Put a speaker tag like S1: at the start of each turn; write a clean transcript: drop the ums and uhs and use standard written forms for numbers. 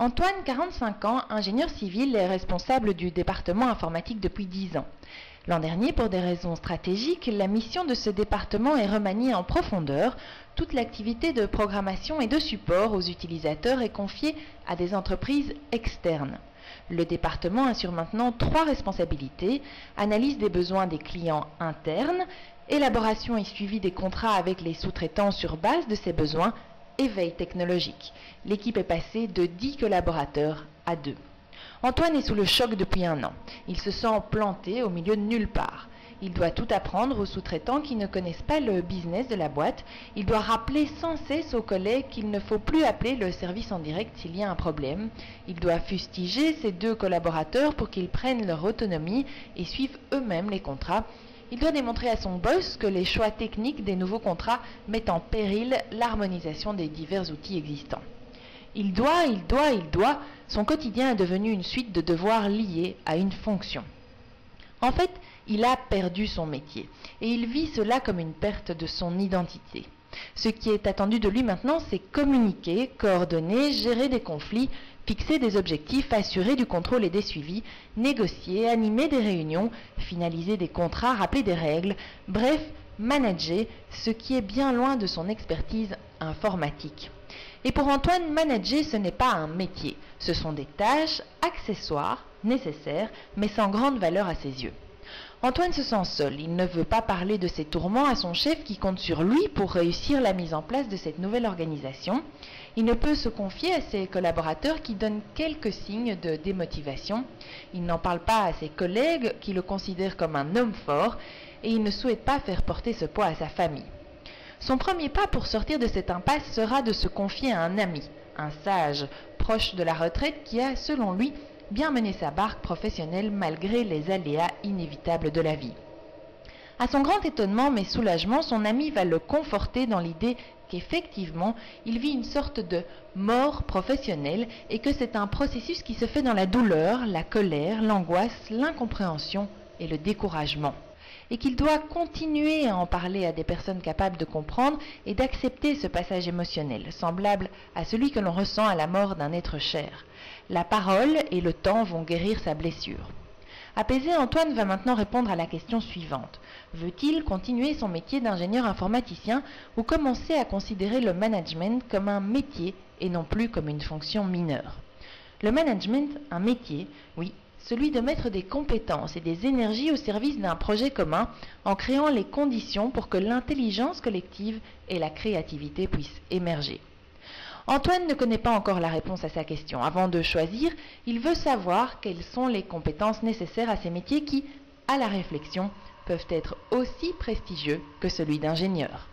S1: Antoine, 45 ans, ingénieur civil, est responsable du département informatique depuis 10 ans. L'an dernier, pour des raisons stratégiques, la mission de ce département est remaniée en profondeur. Toute l'activité de programmation et de support aux utilisateurs est confiée à des entreprises externes. Le département assure maintenant 3 responsabilités: analyse des besoins des clients internes, élaboration et suivi des contrats avec les sous-traitants sur base de ces besoins, et veille technologique. L'équipe est passée de 10 collaborateurs à 2. Antoine est sous le choc depuis 1 an. Il se sent planté au milieu de nulle part. Il doit tout apprendre aux sous-traitants qui ne connaissent pas le business de la boîte. Il doit rappeler sans cesse aux collègues qu'il ne faut plus appeler le service en direct s'il y a un problème. Il doit fustiger ses 2 collaborateurs pour qu'ils prennent leur autonomie et suivent eux-mêmes les contrats. Il doit démontrer à son boss que les choix techniques des nouveaux contrats mettent en péril l'harmonisation des divers outils existants. Il doit. Son quotidien est devenu une suite de devoirs liés à une fonction. En fait, il a perdu son métier et il vit cela comme une perte de son identité. Ce qui est attendu de lui maintenant, c'est communiquer, coordonner, gérer des conflits, fixer des objectifs, assurer du contrôle et des suivis, négocier, animer des réunions, finaliser des contrats, rappeler des règles, bref, manager, ce qui est bien loin de son expertise informatique. Et pour Antoine, manager, ce n'est pas un métier, ce sont des tâches accessoires, nécessaires, mais sans grande valeur à ses yeux. Antoine se sent seul, il ne veut pas parler de ses tourments à son chef qui compte sur lui pour réussir la mise en place de cette nouvelle organisation. Il ne peut se confier à ses collaborateurs qui donnent quelques signes de démotivation. Il n'en parle pas à ses collègues qui le considèrent comme un homme fort et il ne souhaite pas faire porter ce poids à sa famille. Son premier pas pour sortir de cette impasse sera de se confier à un ami, un sage, proche de la retraite qui a, selon lui, bien mené sa barque professionnelle malgré les aléas inévitables de la vie. À son grand étonnement mais soulagement, son ami va le conforter dans l'idée qu'effectivement, il vit une sorte de mort professionnelle et que c'est un processus qui se fait dans la douleur, la colère, l'angoisse, l'incompréhension et le découragement. Et qu'il doit continuer à en parler à des personnes capables de comprendre et d'accepter ce passage émotionnel, semblable à celui que l'on ressent à la mort d'un être cher. La parole et le temps vont guérir sa blessure. Apaisé, Antoine va maintenant répondre à la question suivante. Veut-il continuer son métier d'ingénieur informaticien ou commencer à considérer le management comme un métier et non plus comme une fonction mineure? Le management, un métier, oui, celui de mettre des compétences et des énergies au service d'un projet commun en créant les conditions pour que l'intelligence collective et la créativité puissent émerger. Antoine ne connaît pas encore la réponse à sa question. Avant de choisir, il veut savoir quelles sont les compétences nécessaires à ces métiers qui, à la réflexion, peuvent être aussi prestigieux que celui d'ingénieur.